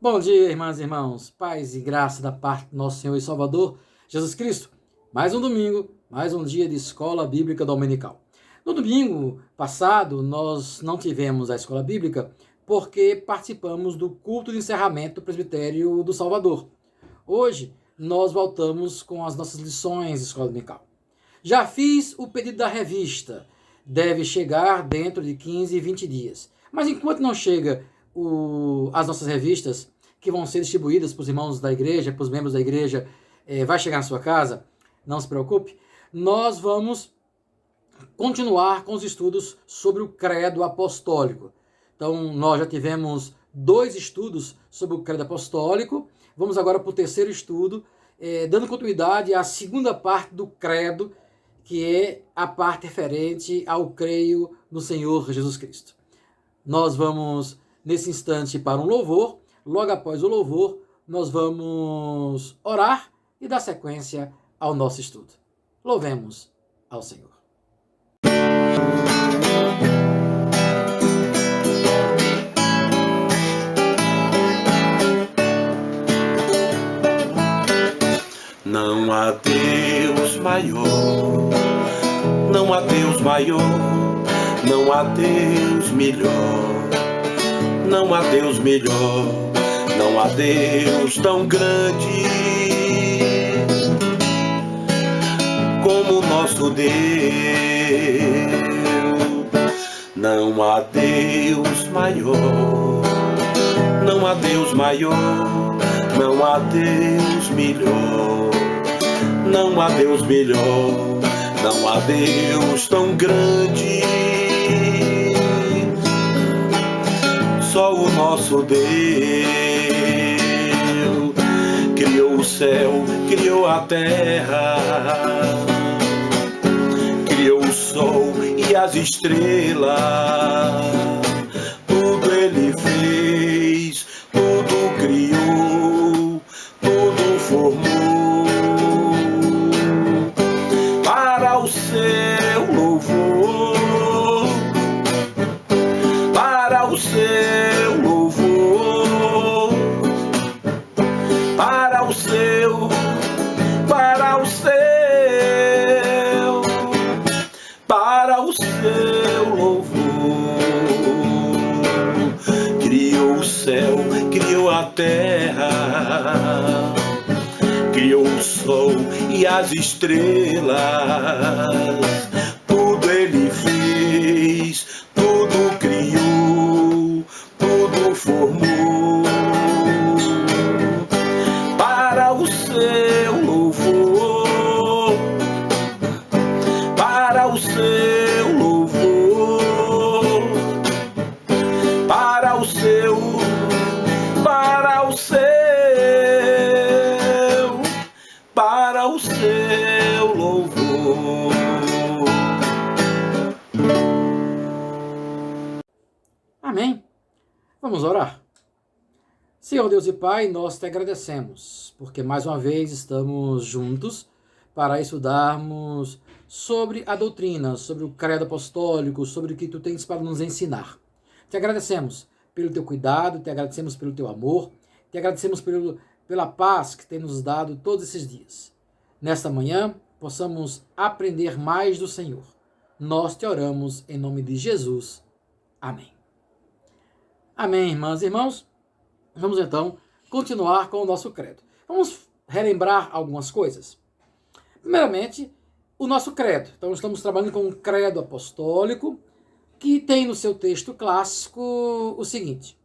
Bom dia, irmãs e irmãos, paz e graça da parte do nosso Senhor e Salvador, Jesus Cristo. Mais um domingo, mais um dia de escola bíblica dominical. No domingo passado, nós não tivemos a escola bíblica porque participamos do culto de encerramento do presbitério do Salvador. Hoje, nós voltamos com as nossas lições de escola dominical. Já fiz o pedido da revista, deve chegar dentro de 15, 20 dias. Mas enquanto não chega as nossas revistas, que vão ser distribuídas para os irmãos da igreja, para os membros da igreja, vai chegar na sua casa, não se preocupe, nós vamos continuar com os estudos sobre o credo apostólico. Então, nós já tivemos 2 estudos sobre o credo apostólico, vamos agora para o terceiro estudo, dando continuidade à segunda parte do credo, que é a parte referente ao creio no Senhor Jesus Cristo. Nós vamos, nesse instante, para um louvor. Logo após o louvor, nós vamos orar e dar sequência ao nosso estudo. Louvemos ao Senhor. Não há Deus maior, não há Deus maior, não há Deus melhor, não há Deus melhor, não há Deus tão grande como o nosso Deus. Não há Deus maior, não há Deus maior, não há Deus melhor, não há Deus melhor, não há Deus tão grande. Só o nosso Deus criou o céu, criou a terra, criou o sol e as estrelas. Tudo Ele fez, tudo criou, tudo formou para o seu louvor, para o seu louvor, para o seu, para o seu, para o seu louvor. Criou o céu, criou a terra, criou o sol e as estrelas. Tudo Ele fez, tudo criou, tudo formou para o seu louvor, para o seu louvor, para o seu, para o seu, para o seu louvor. Amém? Vamos orar? Senhor Deus e Pai, nós te agradecemos, porque mais uma vez estamos juntos para estudarmos sobre a doutrina, sobre o credo apostólico, sobre o que tu tens para nos ensinar. Te agradecemos pelo teu cuidado, te agradecemos pelo teu amor, te agradecemos pela paz que tem nos dado todos esses dias. Nesta manhã, possamos aprender mais do Senhor. Nós te oramos em nome de Jesus. Amém. Amém, irmãs e irmãos. Vamos então continuar com o nosso credo. Vamos relembrar algumas coisas. Primeiramente, o nosso credo. Então, estamos trabalhando com um credo apostólico, que tem no seu texto clássico o seguinte: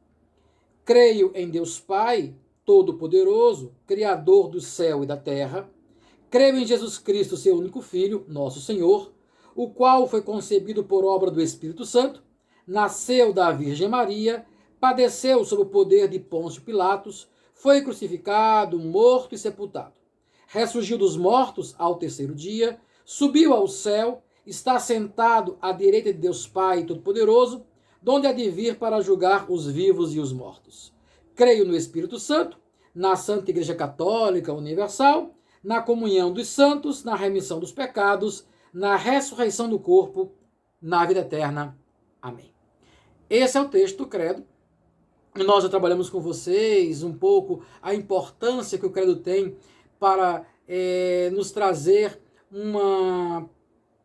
creio em Deus Pai, Todo-Poderoso, Criador do céu e da terra. Creio em Jesus Cristo, seu único Filho, nosso Senhor, o qual foi concebido por obra do Espírito Santo, nasceu da Virgem Maria, padeceu sob o poder de Pôncio Pilatos, foi crucificado, morto e sepultado. Ressurgiu dos mortos ao terceiro dia, subiu ao céu, está sentado à direita de Deus Pai Todo-Poderoso, donde há de vir para julgar os vivos e os mortos. Creio no Espírito Santo, na Santa Igreja Católica Universal, na comunhão dos santos, na remissão dos pecados, na ressurreição do corpo, na vida eterna. Amém. Esse é o texto do credo. Nós já trabalhamos com vocês um pouco a importância que o credo tem para nos trazer uma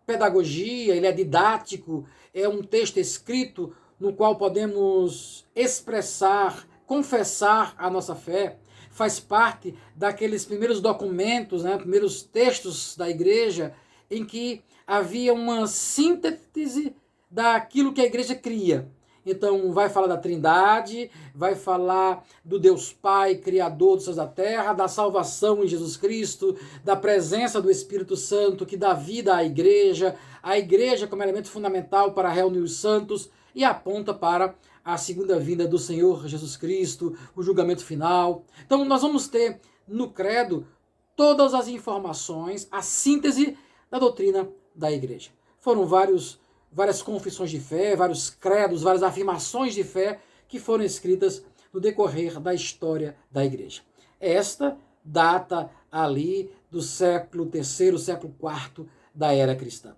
pedagogia, ele é didático, é um texto escrito no qual podemos expressar, confessar a nossa fé, faz parte daqueles primeiros documentos, né, primeiros textos da igreja, em que havia uma síntese daquilo que a igreja cria. Então, vai falar da Trindade, vai falar do Deus Pai, Criador dos céus e da terra, da salvação em Jesus Cristo, da presença do Espírito Santo que dá vida à igreja, a igreja como elemento fundamental para reunir os santos e aponta para a segunda vinda do Senhor Jesus Cristo, o julgamento final. Então, nós vamos ter no credo todas as informações, a síntese da doutrina da igreja. Foram várias confissões de fé, vários credos, várias afirmações de fé que foram escritas no decorrer da história da igreja. Esta data ali do século III, século IV da era cristã.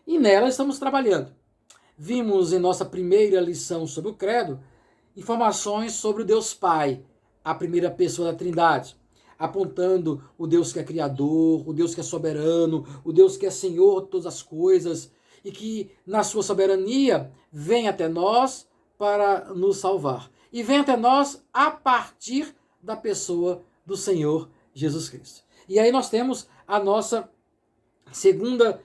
E nela estamos trabalhando. Vimos em nossa primeira lição sobre o credo informações sobre o Deus Pai, a primeira pessoa da Trindade, apontando o Deus que é criador, o Deus que é soberano, o Deus que é Senhor de todas as coisas, e que na sua soberania vem até nós para nos salvar. E vem até nós a partir da pessoa do Senhor Jesus Cristo. E aí nós temos a nossa segunda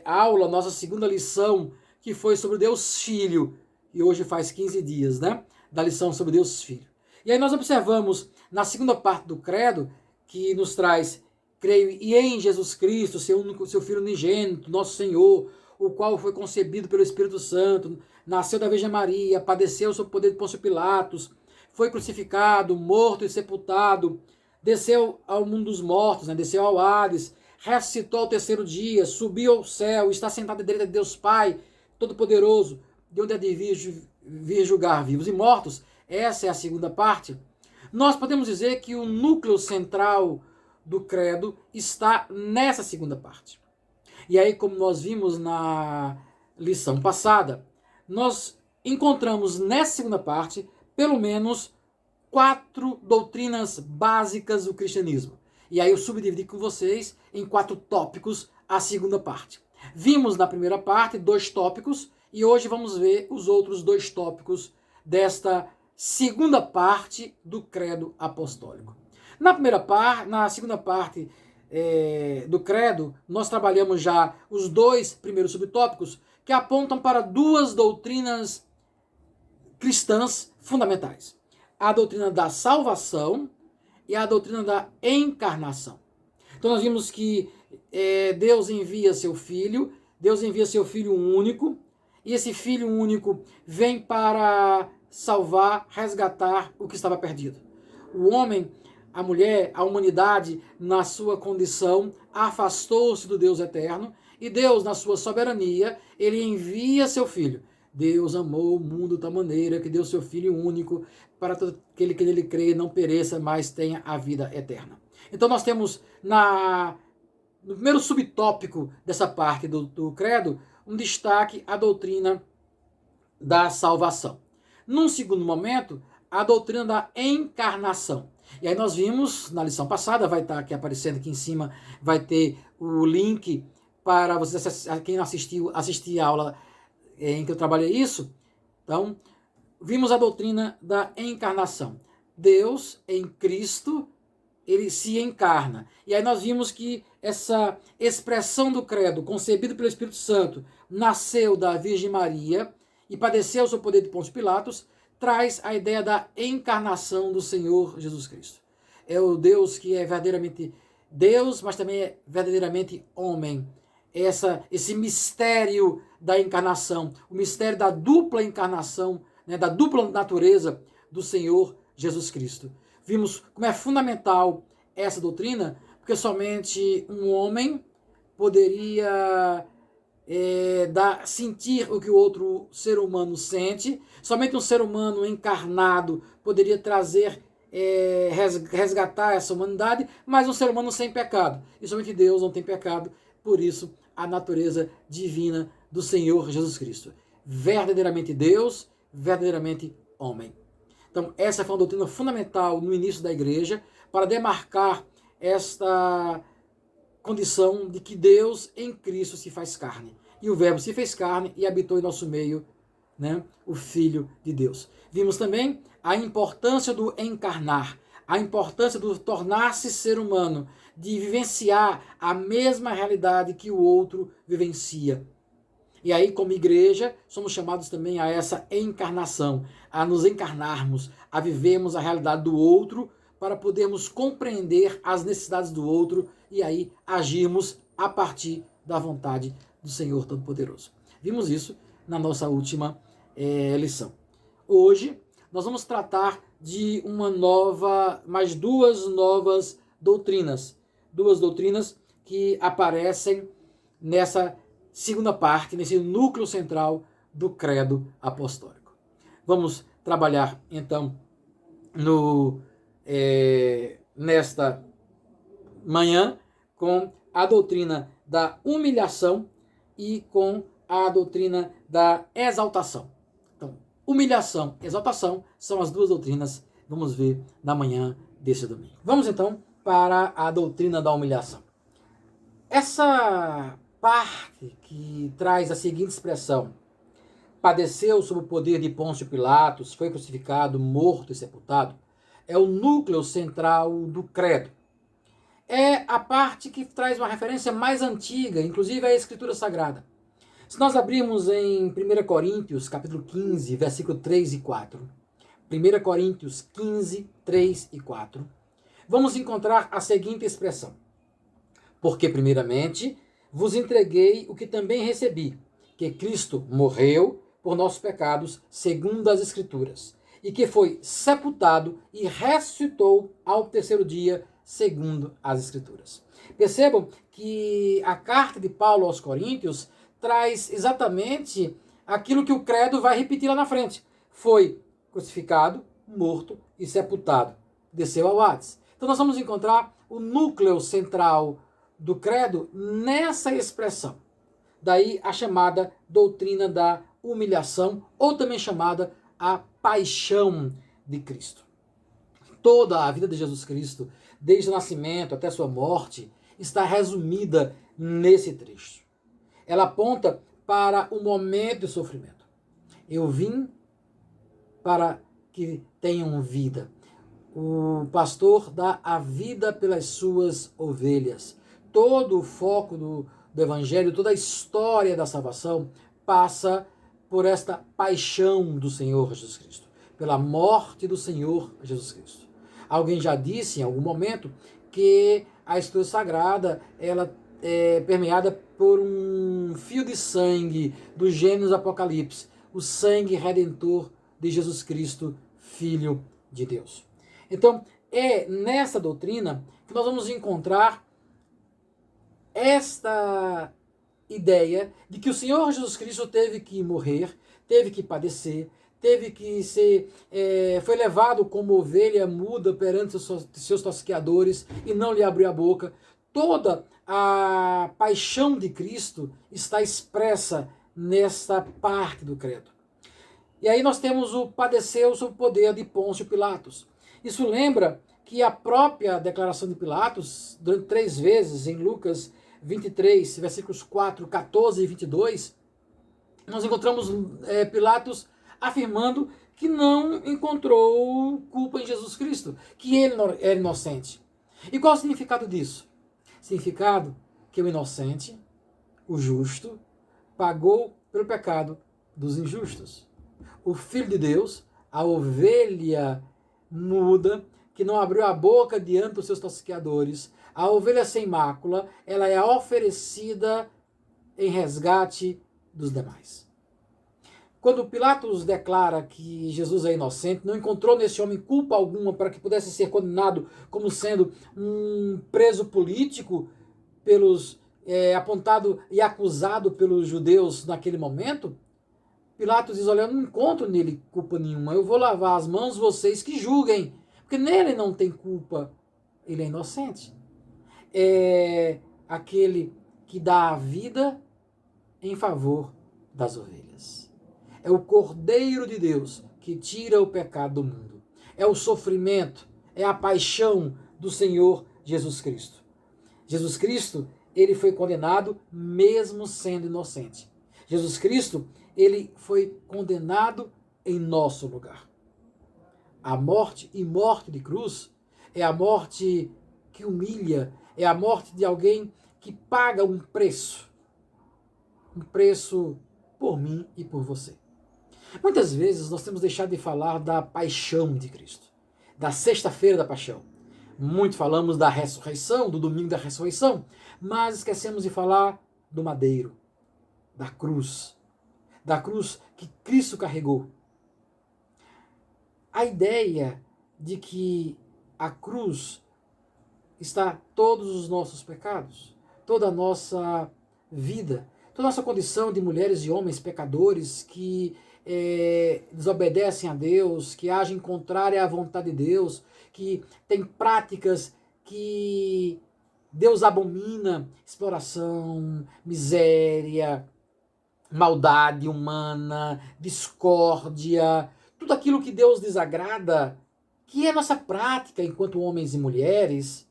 aula, nossa segunda lição, que foi sobre Deus Filho, e hoje faz 15 dias, né? Da lição sobre Deus Filho. E aí nós observamos na segunda parte do credo, que nos traz: creio e em Jesus Cristo, seu Filho unigênito, nosso Senhor, o qual foi concebido pelo Espírito Santo, nasceu da Virgem Maria, padeceu sob o poder de Pôncio Pilatos, foi crucificado, morto e sepultado, desceu ao mundo dos mortos, né? Desceu ao Hades, ressuscitou ao terceiro dia, subiu ao céu, está sentado à direita de Deus Pai, Todo-Poderoso, de onde há de vir julgar vivos e mortos. Essa é a segunda parte. Nós podemos dizer que o núcleo central do credo está nessa segunda parte. E aí, como nós vimos na lição passada, nós encontramos nessa segunda parte pelo menos 4 doutrinas básicas do cristianismo. E aí eu subdividi com vocês em 4 tópicos a segunda parte. Vimos na primeira parte 2 tópicos e hoje vamos ver os outros 2 tópicos desta segunda parte do credo apostólico. Na segunda parte do credo, nós trabalhamos já os 2 primeiros subtópicos que apontam para 2 doutrinas cristãs fundamentais. A doutrina da salvação e a doutrina da encarnação. Então nós vimos que Deus envia seu Filho único, e esse Filho único vem para salvar, resgatar o que estava perdido. O homem, a mulher, a humanidade, na sua condição, afastou-se do Deus eterno, e Deus, na sua soberania, ele envia seu Filho. Deus amou o mundo de tal maneira que deu seu Filho único para todo aquele que nele crê não pereça, mas tenha a vida eterna. Então nós temos no primeiro subtópico dessa parte do credo um destaque à doutrina da salvação. Num segundo momento, a doutrina da encarnação. E aí nós vimos, na lição passada, vai estar aqui aparecendo aqui em cima, vai ter o link para vocês, quem não assistir a aula em que eu trabalhei isso. Então, vimos a doutrina da encarnação. Deus, em Cristo, ele se encarna. E aí nós vimos que essa expressão do credo, concebido pelo Espírito Santo, nasceu da Virgem Maria e padeceu sob o poder de Pôncio Pilatos, traz a ideia da encarnação do Senhor Jesus Cristo. É o Deus que é verdadeiramente Deus, mas também é verdadeiramente homem. Esse mistério da encarnação, o mistério da dupla encarnação, né, da dupla natureza do Senhor Jesus Cristo. Vimos como é fundamental essa doutrina, porque somente um homem poderia sentir o que o outro ser humano sente. Somente um ser humano encarnado poderia trazer, resgatar essa humanidade, mas um ser humano sem pecado. E somente Deus não tem pecado, por isso a natureza divina do Senhor Jesus Cristo. Verdadeiramente Deus, verdadeiramente homem. Então, essa foi uma doutrina fundamental no início da igreja para demarcar esta condição de que Deus em Cristo se faz carne. E o Verbo se fez carne e habitou em nosso meio, né, o Filho de Deus. Vimos também a importância do encarnar, a importância do tornar-se ser humano, de vivenciar a mesma realidade que o outro vivencia. E aí, como igreja, somos chamados também a essa encarnação, a nos encarnarmos, a vivermos a realidade do outro, para podermos compreender as necessidades do outro e aí agirmos a partir da vontade do Senhor Todo-Poderoso. Vimos isso na nossa última lição. Hoje, nós vamos tratar de mais duas novas doutrinas. Duas doutrinas que aparecem nessa segunda parte, nesse núcleo central do credo apostólico. Vamos trabalhar, então, nesta manhã com a doutrina da humilhação e com a doutrina da exaltação. Então, humilhação e exaltação são as duas doutrinas, vamos ver na manhã desse domingo. Vamos então para a doutrina da humilhação. Essa parte que traz a seguinte expressão: padeceu sob o poder de Pôncio Pilatos, foi crucificado, morto e sepultado, é o núcleo central do credo. É a parte que traz uma referência mais antiga, inclusive à Escritura Sagrada. Se nós abrirmos em 1 Coríntios, capítulo 15, versículo 3 e 4, 1 Coríntios 15, 3 e 4, vamos encontrar a seguinte expressão: porque primeiramente vos entreguei o que também recebi, que Cristo morreu por nossos pecados, segundo as Escrituras, e que foi sepultado e ressuscitou ao terceiro dia, segundo as Escrituras. Percebam que a carta de Paulo aos Coríntios traz exatamente aquilo que o credo vai repetir lá na frente. Foi crucificado, morto e sepultado. Desceu ao Hades. Então nós vamos encontrar o núcleo central do credo nessa expressão. Daí a chamada doutrina da humilhação, ou também chamada a paixão de Cristo. Toda a vida de Jesus Cristo, desde o nascimento até sua morte, está resumida nesse trecho. Ela aponta para o momento de sofrimento. Eu vim para que tenham vida. O pastor dá a vida pelas suas ovelhas. Todo o foco do Evangelho, toda a história da salvação passa por esta paixão do Senhor Jesus Cristo, pela morte do Senhor Jesus Cristo. Alguém já disse em algum momento que a Escritura Sagrada ela é permeada por um fio de sangue do Gênesis Apocalipse, o sangue redentor de Jesus Cristo, Filho de Deus. Então, é nessa doutrina que nós vamos encontrar esta ideia de que o Senhor Jesus Cristo teve que morrer, teve que padecer, teve que foi levado como ovelha muda perante os seus tosqueadores e não lhe abriu a boca. Toda a paixão de Cristo está expressa nesta parte do credo. E aí nós temos o padeceu sob o poder de Pôncio Pilatos. Isso lembra que a própria declaração de Pilatos, durante 3 vezes, em Lucas 23, versículos 4, 14 e 22, nós encontramos Pilatos afirmando que não encontrou culpa em Jesus Cristo, que ele era inocente. E qual é o significado disso? Significado que o inocente, o justo, pagou pelo pecado dos injustos. O Filho de Deus, a ovelha muda, que não abriu a boca diante dos seus tosqueadores, a ovelha sem mácula, ela é oferecida em resgate dos demais. Quando Pilatos declara que Jesus é inocente, não encontrou nesse homem culpa alguma para que pudesse ser condenado como sendo um preso político apontado e acusado pelos judeus naquele momento, Pilatos diz: olha, eu não encontro nele culpa nenhuma, eu vou lavar as mãos, vocês que julguem, porque nele não tem culpa, ele é inocente. É aquele que dá a vida em favor das ovelhas. É o Cordeiro de Deus que tira o pecado do mundo. É o sofrimento, é a paixão do Senhor Jesus Cristo. Jesus Cristo, ele foi condenado mesmo sendo inocente. Jesus Cristo, ele foi condenado em nosso lugar. A morte e morte de cruz é a morte que humilha, é a morte de alguém que paga um preço por mim e por você. Muitas vezes nós temos deixado de falar da paixão de Cristo, da sexta-feira da paixão. Muito falamos da ressurreição, do domingo da ressurreição, mas esquecemos de falar do madeiro, da cruz que Cristo carregou. A ideia de que a cruz está todos os nossos pecados, toda a nossa vida, toda a nossa condição de mulheres e homens pecadores que desobedecem a Deus, que agem contrária à vontade de Deus, que têm práticas que Deus abomina, exploração, miséria, maldade humana, discórdia, tudo aquilo que Deus desagrada, que é nossa prática enquanto homens e mulheres,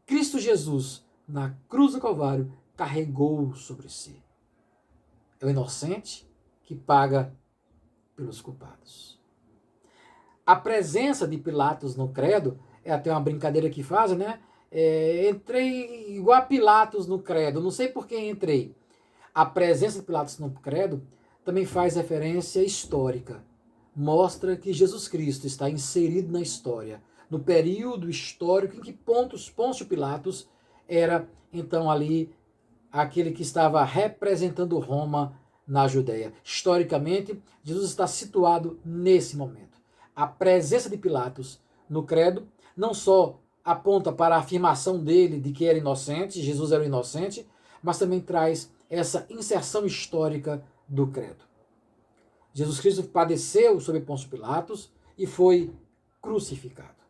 Cristo Jesus, na cruz do Calvário, carregou sobre si. É o inocente que paga pelos culpados. A presença de Pilatos no credo, é até uma brincadeira que fazem, né? Entrei igual a Pilatos no credo, não sei por que entrei. A presença de Pilatos no credo também faz referência histórica. Mostra que Jesus Cristo está inserido na história, no período histórico em que Pôncio Pilatos era, então, ali aquele que estava representando Roma na Judéia. Historicamente, Jesus está situado nesse momento. A presença de Pilatos no credo não só aponta para a afirmação dele de que era inocente, Jesus era inocente, mas também traz essa inserção histórica do credo. Jesus Cristo padeceu sob Pôncio Pilatos e foi crucificado.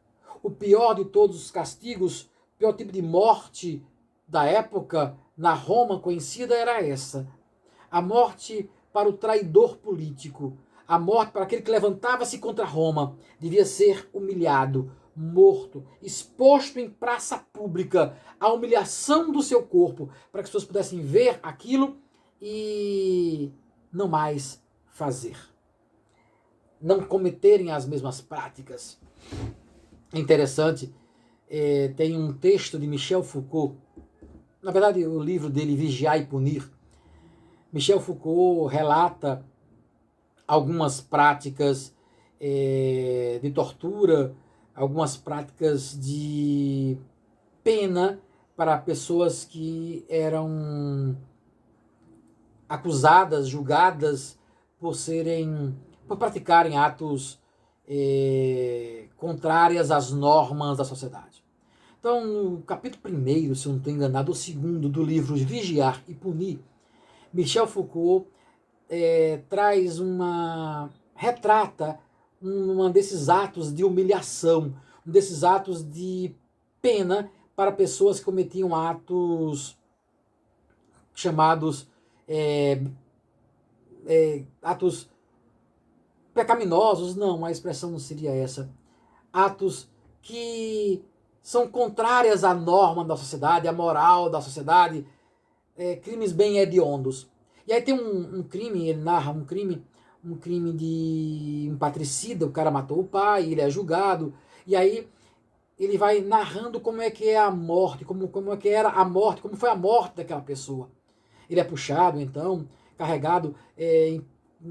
O pior de todos os castigos, o pior tipo de morte da época na Roma conhecida era essa. A morte para o traidor político, a morte para aquele que levantava-se contra Roma, devia ser humilhado, morto, exposto em praça pública, a humilhação do seu corpo, para que as pessoas pudessem ver aquilo e não mais fazer. Não cometerem as mesmas práticas. É interessante, tem um texto de Michel Foucault, na verdade o livro dele, Vigiar e Punir. Michel Foucault relata algumas práticas de tortura, algumas práticas de pena para pessoas que eram acusadas, julgadas por praticarem atos contrárias às normas da sociedade. Então, no capítulo 1, se eu não estou enganado, o 2 do livro Vigiar e Punir, Michel Foucault retrata um desses atos de humilhação, um desses atos de pena para pessoas que cometiam atos chamados atos pecaminosos, não, a expressão não seria essa. Atos que são contrárias à norma da sociedade, à moral da sociedade, crimes bem hediondos. E aí tem um crime, ele narra um crime de um patricida, o cara matou o pai, ele é julgado, e aí ele vai narrando como é que é a morte, como é que era a morte, como foi a morte daquela pessoa. Ele é puxado, então, carregado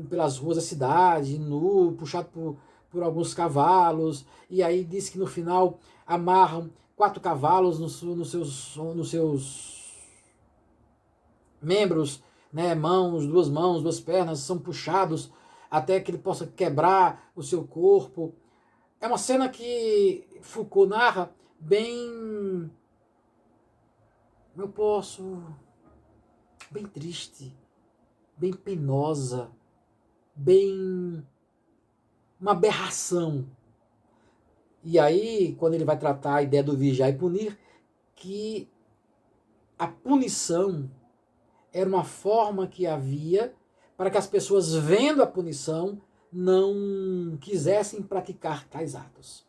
pelas ruas da cidade, nu, puxado por alguns cavalos, e aí diz que no final amarram 4 cavalos nos seus membros, né, mãos, 2 pernas, são puxados até que ele possa quebrar o seu corpo. É uma cena que Foucault narra bem triste, bem penosa, bem uma aberração. E aí, quando ele vai tratar a ideia do vigiar e punir, que a punição era uma forma que havia para que as pessoas, vendo a punição, não quisessem praticar tais atos.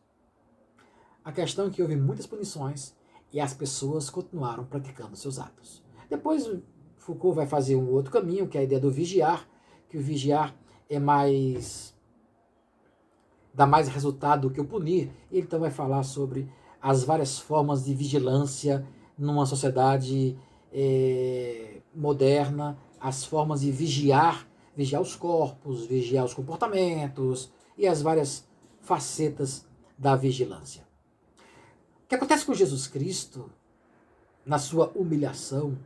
A questão é que houve muitas punições e as pessoas continuaram praticando seus atos. Depois Foucault vai fazer um outro caminho, que é a ideia do vigiar, que o vigiar dá mais resultado do que o punir. Ele então vai falar sobre as várias formas de vigilância numa sociedade moderna, as formas de vigiar os corpos, vigiar os comportamentos e as várias facetas da vigilância. O que acontece com Jesus Cristo, na sua humilhação,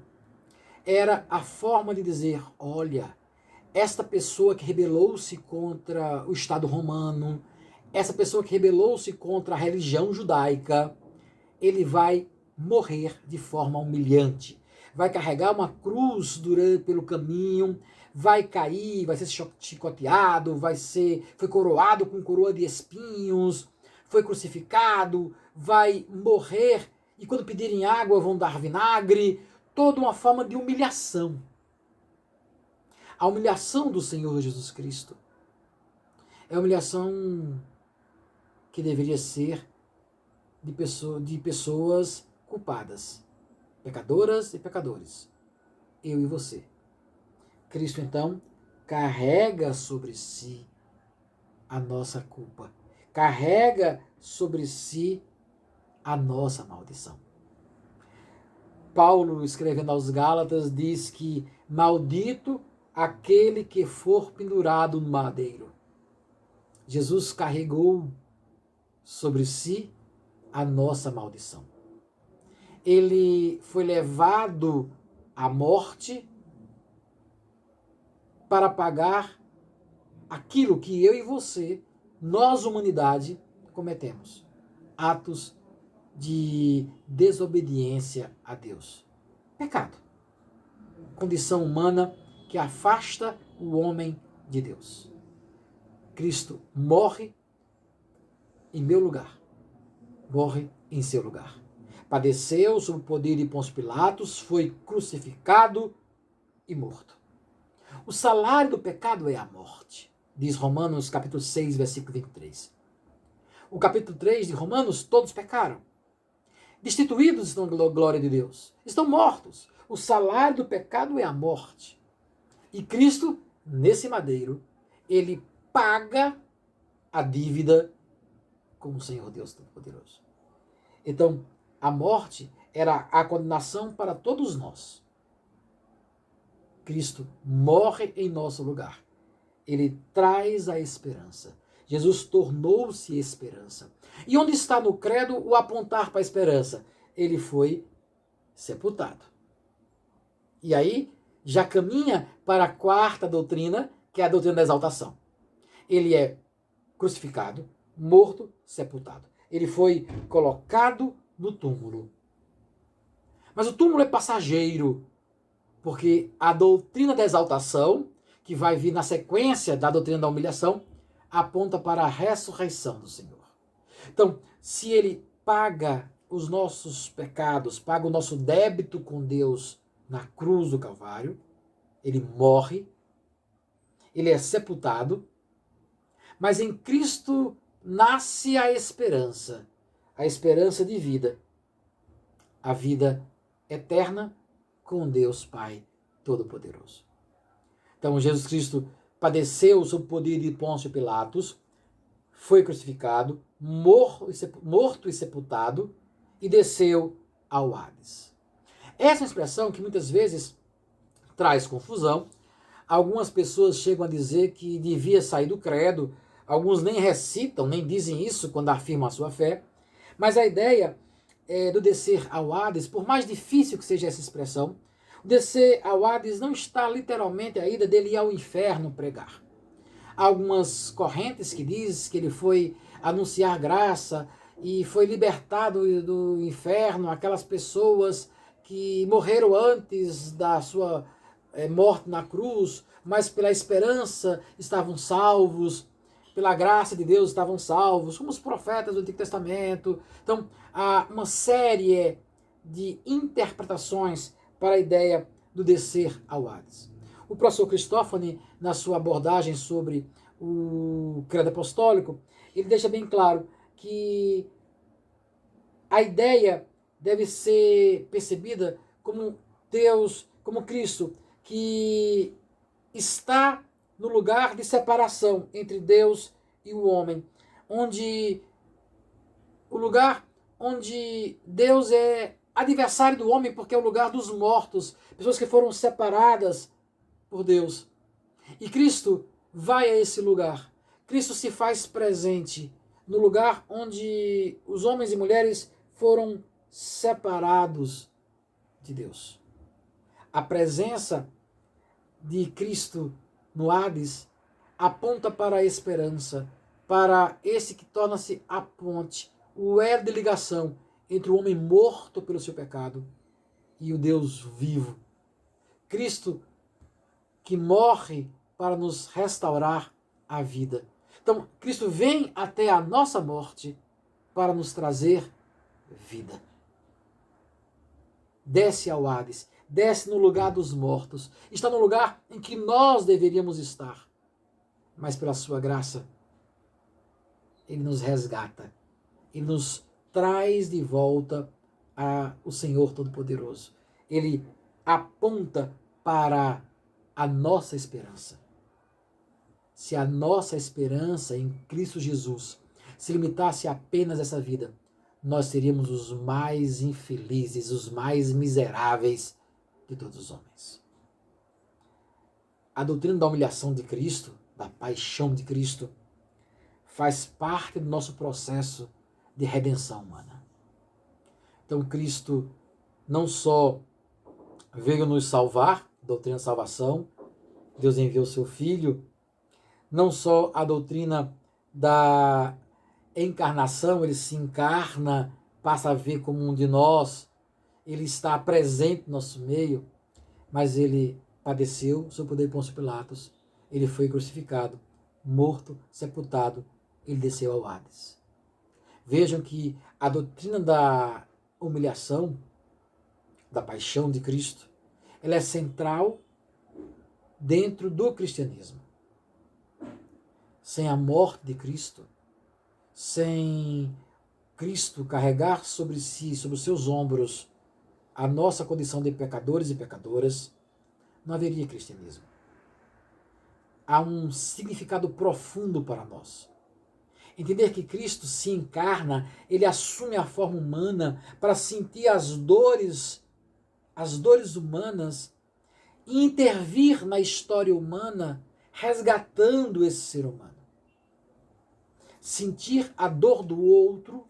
era a forma de dizer, olha, esta pessoa que rebelou-se contra o Estado romano, essa pessoa que rebelou-se contra a religião judaica, ele vai morrer de forma humilhante. Vai carregar uma cruz pelo caminho, vai cair, vai ser chicoteado, foi coroado com coroa de espinhos, foi crucificado, vai morrer, e quando pedirem água vão dar vinagre, toda uma forma de humilhação. A humilhação do Senhor Jesus Cristo é a humilhação que deveria ser de pessoas culpadas, pecadoras e pecadores, eu e você. Cristo, então, carrega sobre si a nossa culpa, carrega sobre si a nossa maldição. Paulo, escrevendo aos Gálatas, diz que maldito aquele que for pendurado no madeiro. Jesus carregou sobre si a nossa maldição. Ele foi levado à morte para pagar aquilo que eu e você, nós, humanidade, cometemos. Atos de desobediência a Deus. Pecado. Condição humana que afasta o homem de Deus. Cristo morre em meu lugar. Morre em seu lugar. Padeceu sob o poder de Pôncio Pilatos, foi crucificado e morto. O salário do pecado é a morte, diz Romanos capítulo 6, versículo 23. O capítulo 3 de Romanos, todos pecaram. Destituídos estão da glória de Deus. Estão mortos. O salário do pecado é a morte. E Cristo, nesse madeiro, ele paga a dívida com o Senhor Deus Todo-Poderoso. Então, a morte era a condenação para todos nós. Cristo morre em nosso lugar. Ele traz a esperança. Jesus tornou-se esperança. E onde está no credo o apontar para a esperança? Ele foi sepultado. E aí já caminha para a quarta doutrina, que é a doutrina da exaltação. Ele é crucificado, morto, sepultado. Ele foi colocado no túmulo. Mas o túmulo é passageiro, porque a doutrina da exaltação, que vai vir na sequência da doutrina da humilhação, aponta para a ressurreição do Senhor. Então, se ele paga os nossos pecados, paga o nosso débito com Deus na cruz do Calvário, ele morre, ele é sepultado, mas em Cristo nasce a esperança de vida, a vida eterna com Deus Pai Todo-Poderoso. Então, Jesus Cristo padeceu sob o poder de Pôncio Pilatos, foi crucificado, morto e sepultado, e desceu ao Hades. Essa é uma expressão que muitas vezes traz confusão. Algumas pessoas chegam a dizer que devia sair do credo, alguns nem recitam, nem dizem isso quando afirmam a sua fé, mas a ideia do descer ao Hades, por mais difícil que seja essa expressão, o descer ao Hades não está literalmente a ida dele ir ao inferno pregar. Há algumas correntes que dizem que ele foi anunciar graça e foi libertado do inferno, aquelas pessoas que morreram antes da sua morte na cruz, mas pela esperança estavam salvos, pela graça de Deus estavam salvos, como os profetas do Antigo Testamento. Então, há uma série de interpretações para a ideia do descer ao Hades. O professor Cristófani, na sua abordagem sobre o credo apostólico, ele deixa bem claro que a ideia deve ser percebida como Deus, como Cristo, que está no lugar de separação entre Deus e o homem, onde o lugar onde Deus é adversário do homem, porque é o lugar dos mortos, pessoas que foram separadas por Deus. E Cristo vai a esse lugar. Cristo se faz presente no lugar onde os homens e mulheres foram separados de Deus. A presença de Cristo no Hades aponta para a esperança, para esse que torna-se a ponte, o elo de ligação entre o homem morto pelo seu pecado e o Deus vivo. Cristo que morre para nos restaurar a vida. Então, Cristo vem até a nossa morte para nos trazer vida. Desce ao Hades, desce no lugar dos mortos, está no lugar em que nós deveríamos estar. Mas pela sua graça, ele nos resgata, ele nos traz de volta ao Senhor Todo-Poderoso. Ele aponta para a nossa esperança. Se a nossa esperança em Cristo Jesus se limitasse apenas a essa vida, nós seríamos os mais infelizes, os mais miseráveis de todos os homens. A doutrina da humilhação de Cristo, da paixão de Cristo, faz parte do nosso processo de redenção humana. Então Cristo não só veio nos salvar, doutrina da salvação, Deus enviou seu Filho, não só a doutrina da encarnação, ele se encarna, passa a ver como um de nós, ele está presente no nosso meio, mas ele padeceu sob o poder de Pôncio Pilatos, ele foi crucificado, morto, sepultado, ele desceu ao Hades. Vejam que a doutrina da humilhação, da paixão de Cristo, ela é central dentro do cristianismo. Sem a morte de Cristo, sem Cristo carregar sobre si, sobre os seus ombros, a nossa condição de pecadores e pecadoras, não haveria cristianismo. Há um significado profundo para nós. Entender que Cristo se encarna, ele assume a forma humana para sentir as dores humanas e intervir na história humana, resgatando esse ser humano. Sentir a dor do outro,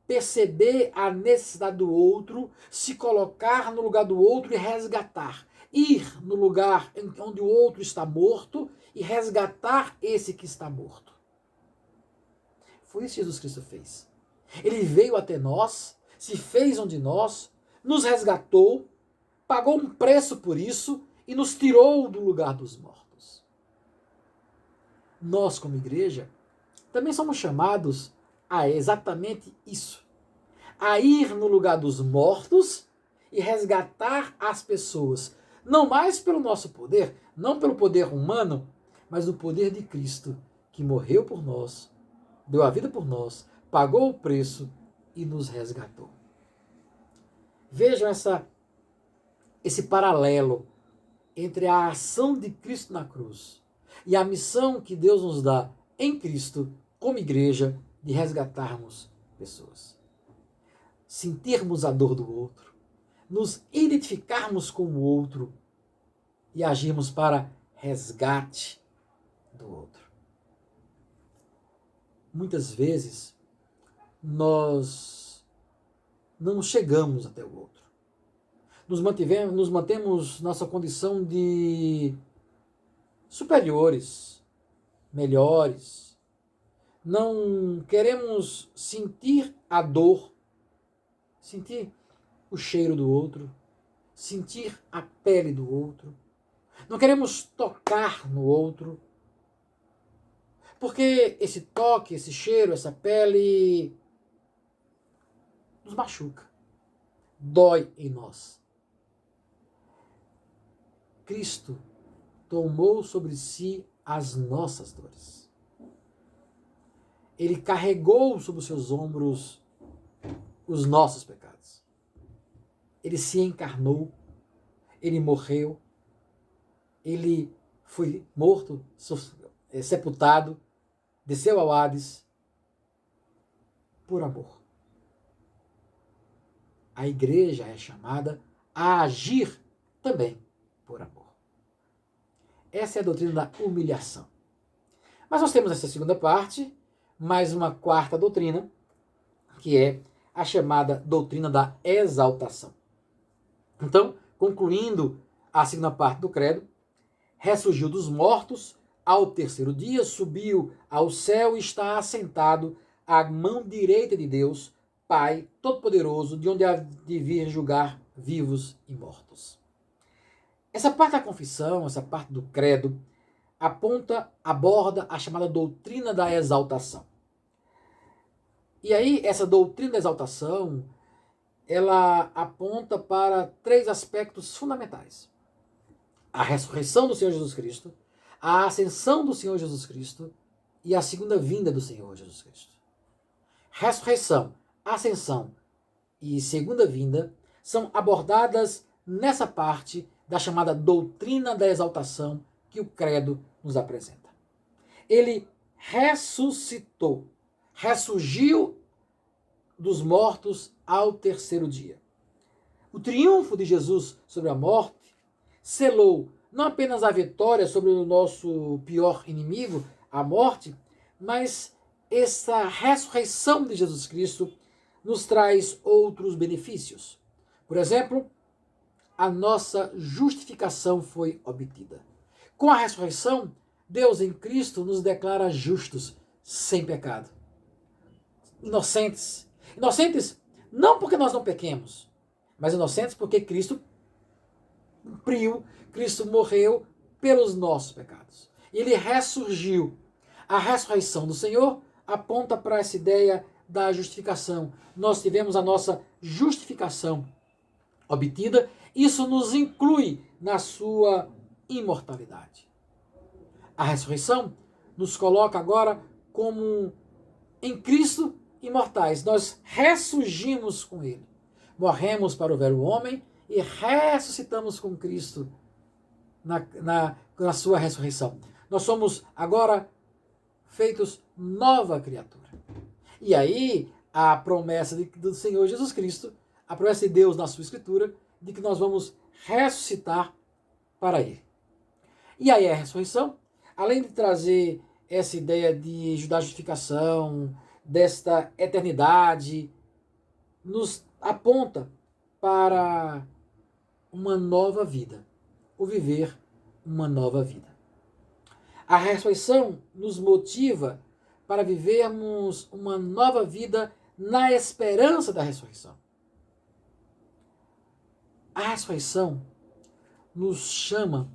perceber a necessidade do outro, se colocar no lugar do outro e resgatar. Ir no lugar onde o outro está morto e resgatar esse que está morto. Foi isso que Jesus Cristo fez. Ele veio até nós, se fez um de nós, nos resgatou, pagou um preço por isso e nos tirou do lugar dos mortos. Nós, como igreja, também somos chamados a exatamente isso. A ir no lugar dos mortos e resgatar as pessoas. Não mais pelo nosso poder, não pelo poder humano, mas o poder de Cristo, que morreu por nós, deu a vida por nós, pagou o preço e nos resgatou. Vejam esse paralelo entre a ação de Cristo na cruz e a missão que Deus nos dá em Cristo, como igreja, de resgatarmos pessoas. Sentirmos a dor do outro, nos identificarmos com o outro e agirmos para resgate do outro. Muitas vezes, nós não chegamos até o outro. Nos mantemos nossa condição de superiores, melhores. Não queremos sentir a dor, sentir o cheiro do outro, sentir a pele do outro. Não queremos tocar no outro, porque esse toque, esse cheiro, essa pele nos machuca, dói em nós. Cristo tomou sobre si as nossas dores. ele carregou sobre os seus ombros os nossos pecados. Ele se encarnou, ele morreu, ele foi morto, sepultado, desceu ao Hades por amor. A igreja é chamada a agir também por amor. Essa é a doutrina da humilhação. Mas nós temos essa segunda parte, mais uma quarta doutrina, que é a chamada doutrina da exaltação. Então, concluindo a segunda parte do credo, ressurgiu dos mortos, ao terceiro dia subiu ao céu e está assentado à mão direita de Deus, Pai Todo-Poderoso, de onde há de vir julgar vivos e mortos. Essa parte da confissão, essa parte do credo, aborda a chamada doutrina da exaltação. E aí, essa doutrina da exaltação, ela aponta para três aspectos fundamentais: a ressurreição do Senhor Jesus Cristo, a ascensão do Senhor Jesus Cristo e a segunda vinda do Senhor Jesus Cristo. Ressurreição, ascensão e segunda vinda são abordadas nessa parte da chamada doutrina da exaltação que o credo nos apresenta. Ele ressuscitou, ressurgiu dos mortos ao terceiro dia. O triunfo de Jesus sobre a morte selou não apenas a vitória sobre o nosso pior inimigo, a morte, mas essa ressurreição de Jesus Cristo nos traz outros benefícios. Por exemplo, a nossa justificação foi obtida. Com a ressurreição, Deus em Cristo nos declara justos, sem pecado. Inocentes. Inocentes não porque nós não pequemos, mas inocentes porque Cristo cumpriu, Cristo morreu pelos nossos pecados. Ele ressurgiu. A ressurreição do Senhor aponta para essa ideia da justificação. Nós tivemos a nossa justificação obtida. Isso nos inclui na sua imortalidade. A ressurreição nos coloca agora como em Cristo imortais. Nós ressurgimos com Ele. Morremos para o velho homem e ressuscitamos com Cristo na sua ressurreição. Nós somos agora feitos nova criatura. E aí a promessa do Senhor Jesus Cristo, a promessa de Deus na sua Escritura, de que nós vamos ressuscitar para Ele. E aí a ressurreição, além de trazer essa ideia da justificação, desta eternidade, nos aponta para uma nova vida, o viver uma nova vida. A ressurreição nos motiva para vivermos uma nova vida na esperança da ressurreição. A ressurreição nos chama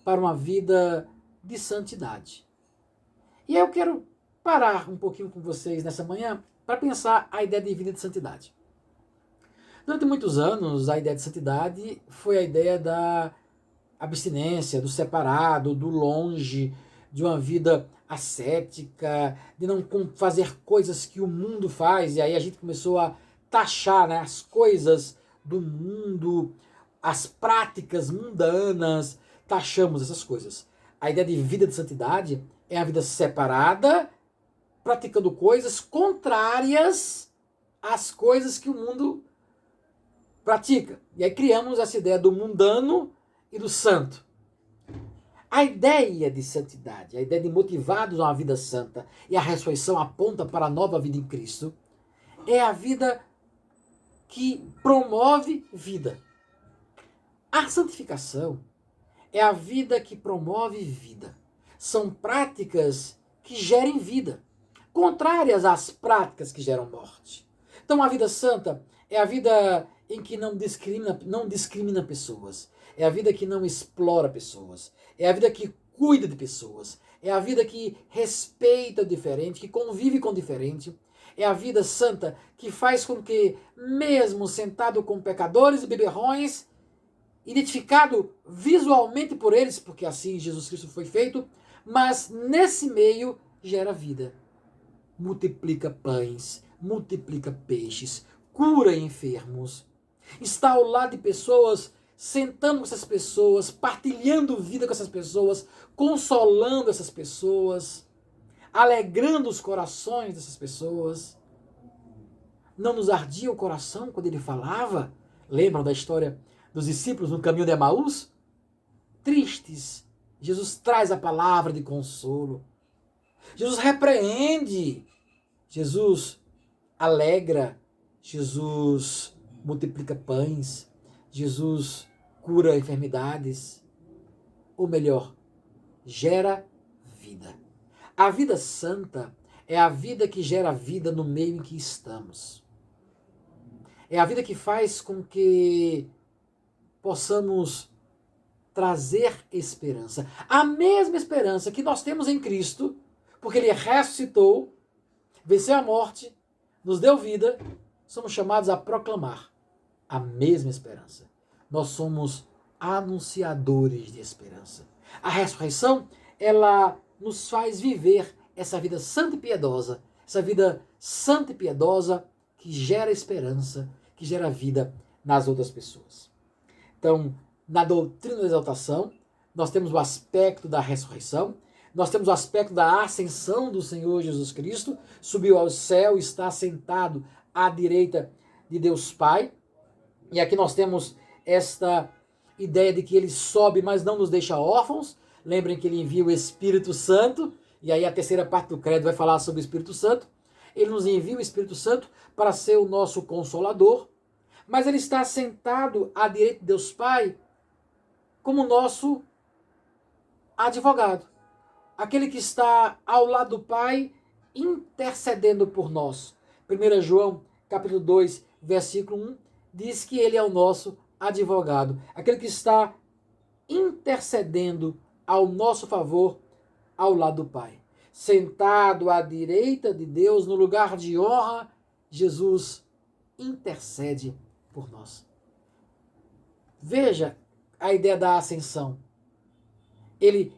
para uma vida de santidade. E eu quero parar um pouquinho com vocês nessa manhã para pensar a ideia de vida de santidade. Durante muitos anos, a ideia de santidade foi a ideia da abstinência, do separado, do longe, de uma vida ascética, de não fazer coisas que o mundo faz. E aí a gente começou a taxar, né, as coisas do mundo, as práticas mundanas, taxamos essas coisas. A ideia de vida de santidade é a vida separada, praticando coisas contrárias às coisas que o mundo pratica. E aí criamos essa ideia do mundano e do santo. A ideia de santidade, a ideia de motivados a uma vida santa, e a ressurreição aponta para a nova vida em Cristo, é a vida que promove vida. A santificação é a vida que promove vida. São práticas que gerem vida, contrárias às práticas que geram morte. Então a vida santa é a vida em que não discrimina pessoas. É a vida que não explora pessoas. É a vida que cuida de pessoas. É a vida que respeita o diferente, que convive com o diferente. É a vida santa que faz com que, mesmo sentado com pecadores e beberrões, identificado visualmente por eles, porque assim Jesus Cristo foi feito, mas nesse meio gera vida. multiplica pães, multiplica peixes, cura enfermos, está ao lado de pessoas, sentando com essas pessoas, partilhando vida com essas pessoas, consolando essas pessoas, alegrando os corações dessas pessoas. Não nos ardia o coração quando ele falava? Lembram da história dos discípulos no caminho de Emaús? Tristes, Jesus traz a palavra de consolo. Jesus repreende. Jesus alegra. Jesus multiplica pães. Jesus cura enfermidades. Ou melhor, gera vida. A vida santa é a vida que gera vida no meio em que estamos. É a vida que faz com que possamos trazer esperança. A mesma esperança que nós temos em Cristo, porque Ele ressuscitou, venceu a morte, nos deu vida, somos chamados a proclamar a mesma esperança. Nós somos anunciadores de esperança. A ressurreição, ela nos faz viver essa vida santa e piedosa, essa vida santa e piedosa que gera esperança, que gera vida nas outras pessoas. Então, na doutrina da exaltação, nós temos o aspecto da ressurreição, nós temos o aspecto da ascensão do Senhor Jesus Cristo, subiu ao céu, está sentado à direita de Deus Pai, e aqui nós temos esta ideia de que ele sobe, mas não nos deixa órfãos. Lembrem que ele envia o Espírito Santo, e aí a terceira parte do credo vai falar sobre o Espírito Santo. Ele nos envia o Espírito Santo para ser o nosso consolador, mas ele está sentado à direita de Deus Pai como nosso advogado. Aquele que está ao lado do Pai intercedendo por nós. 1 João, capítulo 2, versículo 1, diz que ele é o nosso advogado. Aquele que está intercedendo ao nosso favor ao lado do Pai. Sentado à direita de Deus, no lugar de honra, Jesus intercede por nós. Veja a ideia da ascensão. Ele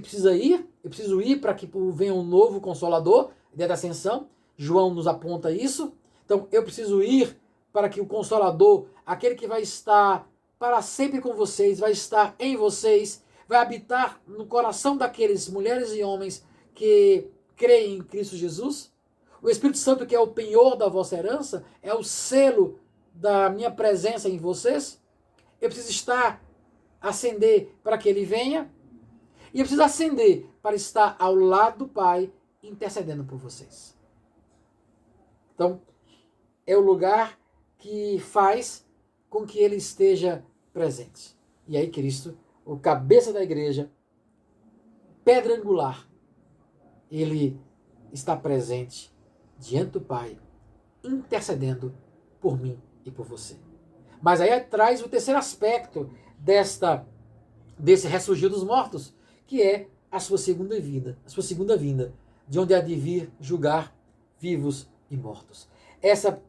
precisa ir, eu preciso ir para que venha um novo Consolador, a ideia da ascensão. João nos aponta isso. Então, eu preciso ir para que o Consolador, aquele que vai estar para sempre com vocês, vai estar em vocês, vai habitar no coração daqueles mulheres e homens que creem em Cristo Jesus. O Espírito Santo, que é o penhor da vossa herança, é o selo da minha presença em vocês. Eu preciso ascender para que ele venha. E eu preciso ascender para estar ao lado do Pai, intercedendo por vocês. Então, é o lugar que faz com que ele esteja presente. E aí Cristo, o cabeça da igreja, pedra angular, ele está presente diante do Pai, intercedendo por mim e por você. Mas aí traz o terceiro aspecto desse ressurgir dos mortos, que é a sua segunda vinda, de onde há de vir julgar vivos e mortos. Essa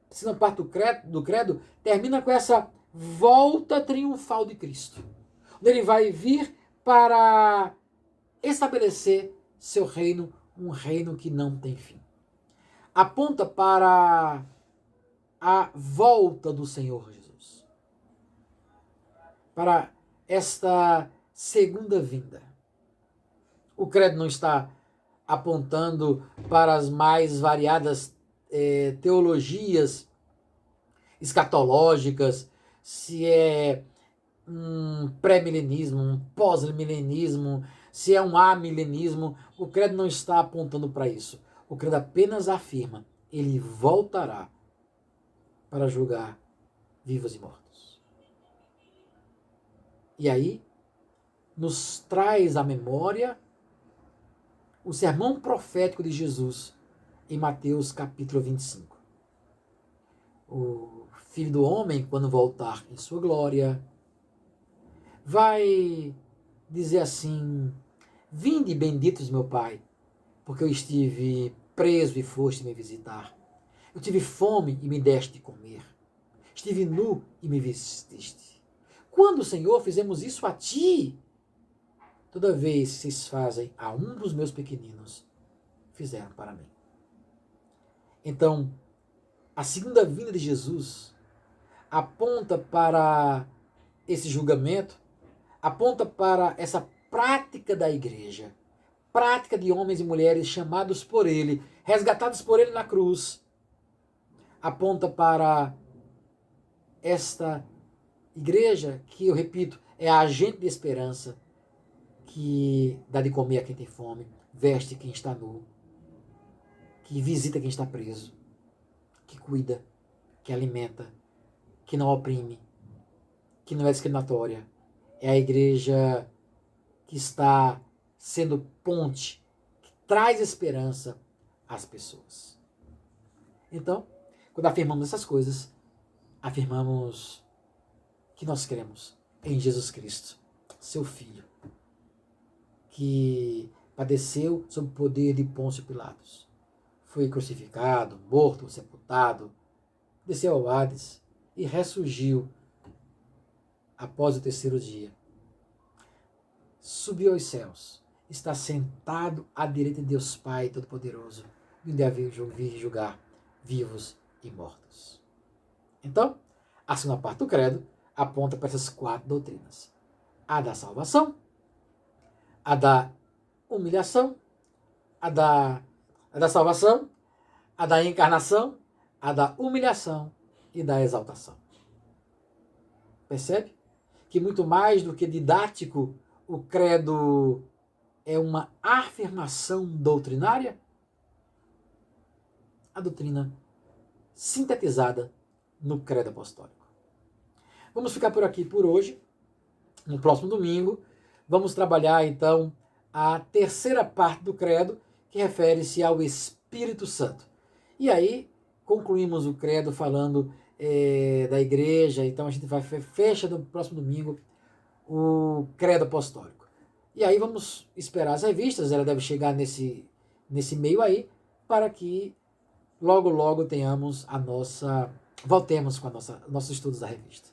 segunda parte do credo termina com essa volta triunfal de Cristo, onde ele vai vir para estabelecer seu reino, um reino que não tem fim. Aponta para a volta do Senhor Jesus, para esta segunda vinda. O credo não está apontando para as mais variadas teologias escatológicas, se é um pré-milenismo, um pós-milenismo, se é um amilenismo. O credo não está apontando para isso. O credo apenas afirma: ele voltará para julgar vivos e mortos. E aí, nos traz à memória o sermão profético de Jesus em Mateus capítulo 25. O Filho do Homem, quando voltar em sua glória, vai dizer assim: vinde, benditos meu Pai, porque eu estive preso e foste me visitar. Eu tive fome e me deste de comer. Estive nu e me vestiste. Quando, Senhor, fizemos isso a ti? Toda vez que vocês fazem a um dos meus pequeninos, fizeram para mim. Então, a segunda vinda de Jesus aponta para esse julgamento, aponta para essa prática da igreja, prática de homens e mulheres chamados por ele, resgatados por ele na cruz, aponta para esta igreja que, eu repito, é a agente de esperança, que dá de comer a quem tem fome, veste quem está nu, que visita quem está preso, que cuida, que alimenta, que não oprime, que não é discriminatória. É a igreja que está sendo ponte, que traz esperança às pessoas. Então, quando afirmamos essas coisas, afirmamos que nós cremos em Jesus Cristo, seu Filho, que padeceu sob o poder de Pôncio Pilatos, foi crucificado, morto, sepultado, desceu ao Hades e ressurgiu após o terceiro dia. Subiu aos céus, está sentado à direita de Deus Pai Todo-Poderoso, onde havia vir julgar vivos e mortos. Então, a segunda parte do credo aponta para essas 4 doutrinas: a da salvação, a da humilhação, a da salvação, a da encarnação, a da humilhação e da exaltação. Percebe? Que muito mais do que didático, o credo é uma afirmação doutrinária? A doutrina sintetizada no credo apostólico. Vamos ficar por aqui por hoje. No próximo domingo, vamos trabalhar então a terceira parte do credo, que refere-se ao Espírito Santo. E aí, concluímos o credo falando da igreja, então a gente fecha no próximo domingo o credo apostólico. E aí vamos esperar as revistas, ela deve chegar nesse meio aí, para que logo tenhamos voltemos com nossos estudos da revista.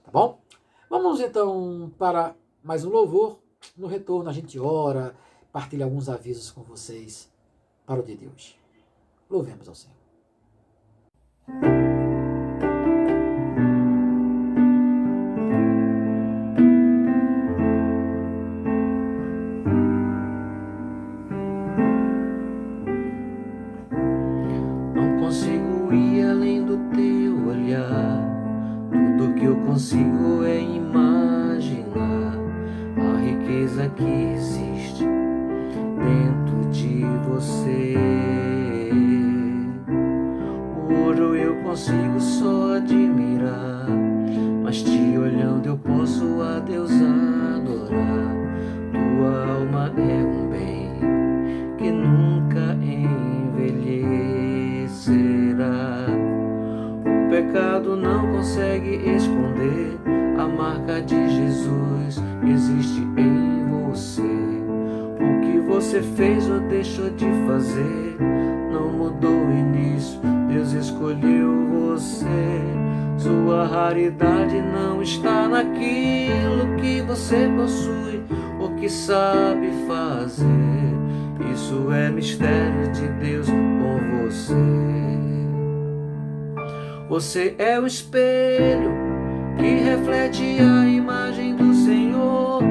Tá bom? Vamos então para mais um louvor. No retorno a gente ora, partilha alguns avisos com vocês para o dia de hoje. Louvemos ao Senhor. Não consigo ir além do teu olhar. Tudo que eu consigo é imaginar a riqueza que existe dentro de você. O ouro eu consigo só admirar, mas te olhando eu posso a Deus adorar. Tua alma é um bem que nunca envelhecerá. O pecado não consegue esconder a marca de Jesus existe em você. O que você fez ou deixou de fazer não mudou o início, Deus escolheu você. Sua raridade não está naquilo que você possui ou que sabe fazer. Isso é mistério de Deus com você. Você é o espelho que reflete a imagem do Senhor.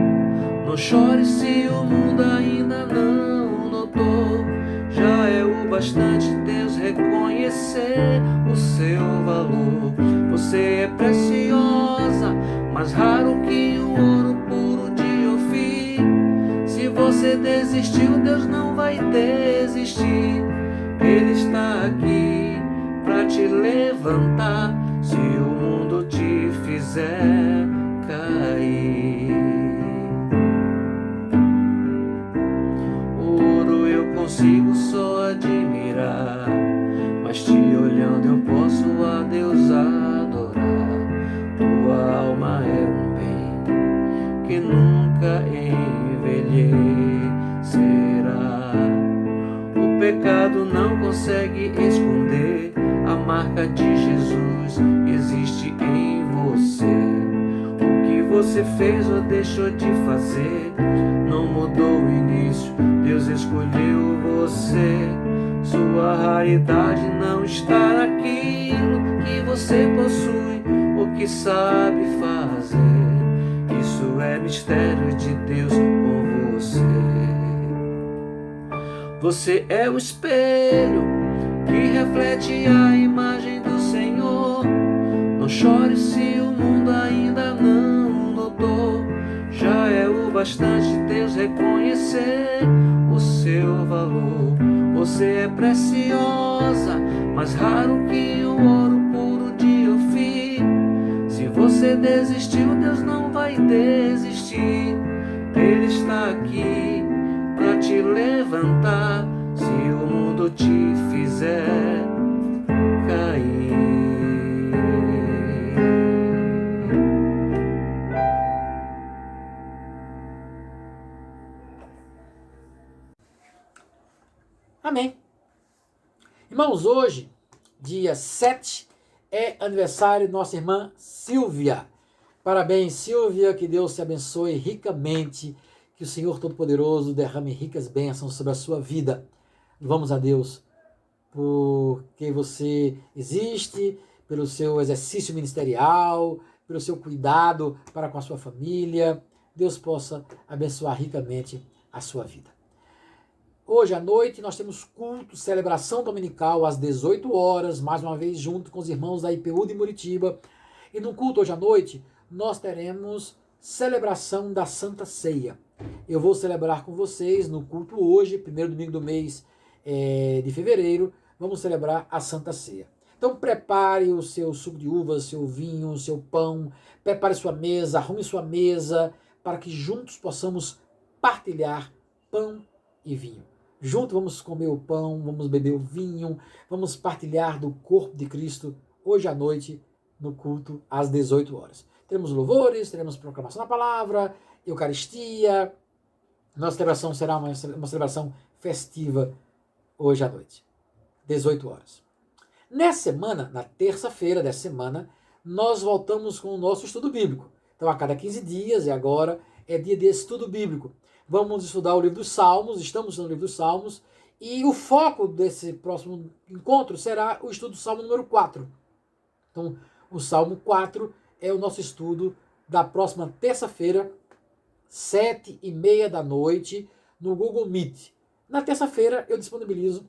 Não chore se o mundo ainda não notou. Já é o bastante Deus reconhecer o seu valor. Você é preciosa, mais raro que o ouro puro de Ofir. Se você desistiu, Deus não vai desistir. Ele está aqui pra te levantar se o mundo te fizer cair. Ouro eu consigo só admirar, mas te olhando eu posso a Deus adorar. Tua alma é um bem que nunca envelhecerá. O pecado não consegue esconder a marca de Jesus existe em você. O que você fez ou deixou de fazer, não mudou o início, Deus escolheu você. Sua raridade não está naquilo que você possui ou que sabe fazer. Isso é mistério de Deus com você. Você é o espelho que reflete a imagem do Senhor. Não chore se o mundo ainda não notou. Já é o bastante Deus reconhecer o seu valor. Você é preciosa, mais raro que o ouro puro de Ofir. Se você desistiu, Deus não vai desistir. Ele está aqui pra te levantar se o mundo te fizer cair. Amém. Irmãos, hoje, dia 7, é aniversário de nossa irmã Silvia. Parabéns, Silvia, que Deus te abençoe ricamente, que o Senhor Todo-Poderoso derrame ricas bênçãos sobre a sua vida. Louvamos a Deus porque você existe, pelo seu exercício ministerial, pelo seu cuidado para com a sua família. Deus possa abençoar ricamente a sua vida. Hoje à noite nós temos culto, celebração dominical às 18 horas, mais uma vez junto com os irmãos da IPU de Muritiba. E no culto hoje à noite nós teremos celebração da Santa Ceia. Eu vou celebrar com vocês no culto hoje, primeiro domingo do mês de fevereiro, vamos celebrar a Santa Ceia. Então prepare o seu suco de uvas, seu vinho, seu pão, prepare sua mesa, arrume sua mesa, para que juntos possamos partilhar pão e vinho. Juntos vamos comer o pão, vamos beber o vinho, vamos partilhar do corpo de Cristo hoje à noite no culto às 18 horas. Teremos louvores, teremos proclamação da palavra, Eucaristia. Nossa celebração será uma celebração festiva hoje à noite, 18 horas. Nessa semana, na terça-feira dessa semana, nós voltamos com o nosso estudo bíblico. Então, a cada 15 dias, e agora é dia de estudo bíblico. Vamos estudar o livro dos Salmos, estamos estudando o livro dos Salmos, e o foco desse próximo encontro será o estudo do Salmo número 4. Então, o Salmo 4 é o nosso estudo da próxima terça-feira, 7h30 da noite, no Google Meet. Na terça-feira eu disponibilizo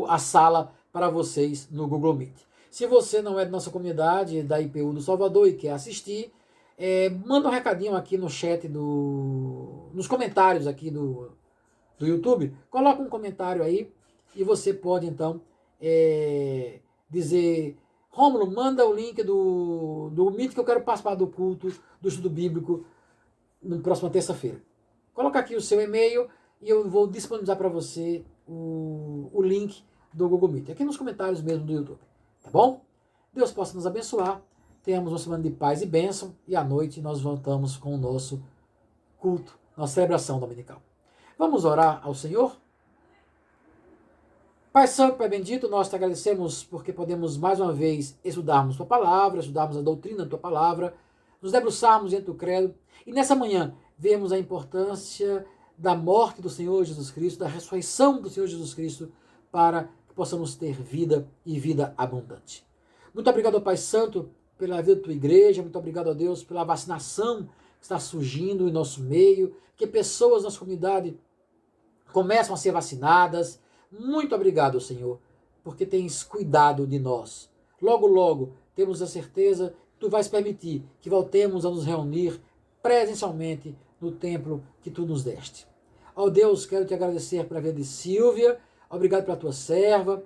a sala para vocês no Google Meet. Se você não é da nossa comunidade, da IPU do Salvador e quer assistir, manda um recadinho aqui no chat, nos comentários aqui do YouTube. Coloca um comentário aí e você pode então dizer: Rômulo, manda o link do Meet que eu quero participar do culto, do estudo bíblico na próxima terça-feira. Coloca aqui o seu e-mail e eu vou disponibilizar para você o link do Google Meet, aqui nos comentários mesmo do YouTube. Tá bom? Deus possa nos abençoar. Tenhamos uma semana de paz e bênção. E à noite nós voltamos com o nosso culto, nossa celebração dominical. Vamos orar ao Senhor? Pai Santo, Pai Bendito, nós te agradecemos porque podemos mais uma vez estudarmos Tua Palavra, estudarmos a doutrina da Tua Palavra, nos debruçarmos dentro do credo e nessa manhã vemos a importância da morte do Senhor Jesus Cristo, da ressurreição do Senhor Jesus Cristo, para que possamos ter vida e vida abundante. Muito obrigado, Pai Santo, pela vida da Tua igreja, muito obrigado a Deus pela vacinação que está surgindo em nosso meio, que pessoas da nossa comunidade começam a ser vacinadas. Muito obrigado, Senhor, porque tens cuidado de nós. Logo, logo, temos a certeza que Tu vais permitir que voltemos a nos reunir presencialmente no templo que Tu nos deste. Ó Deus, quero Te agradecer pela vida de Silvia, obrigado pela Tua serva,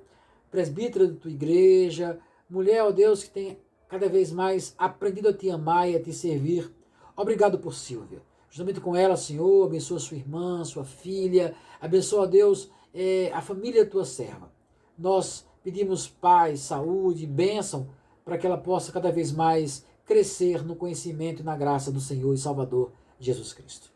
presbítera da Tua igreja, mulher, ó Deus, que tem cada vez mais aprendido a Te amar e a Te servir. Obrigado por Silvia. Justamente com ela, Senhor, abençoa sua irmã, sua filha, abençoa, ó Deus, a família da Tua serva. Nós pedimos paz, saúde, bênção, para que ela possa cada vez mais crescer no conhecimento e na graça do Senhor e Salvador Jesus Cristo.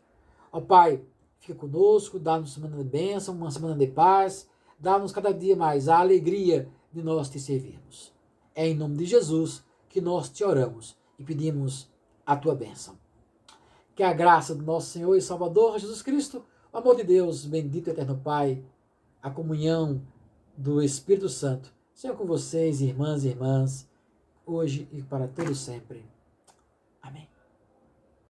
Ó Pai, fica conosco, dá-nos uma semana de bênção, uma semana de paz, dá-nos cada dia mais a alegria de nós Te servirmos. É em nome de Jesus que nós Te oramos e pedimos a tua bênção. Que a graça do nosso Senhor e Salvador Jesus Cristo, o amor de Deus, bendito e eterno Pai, a comunhão do Espírito Santo, seja com vocês, irmãs e irmãs, hoje e para todo sempre.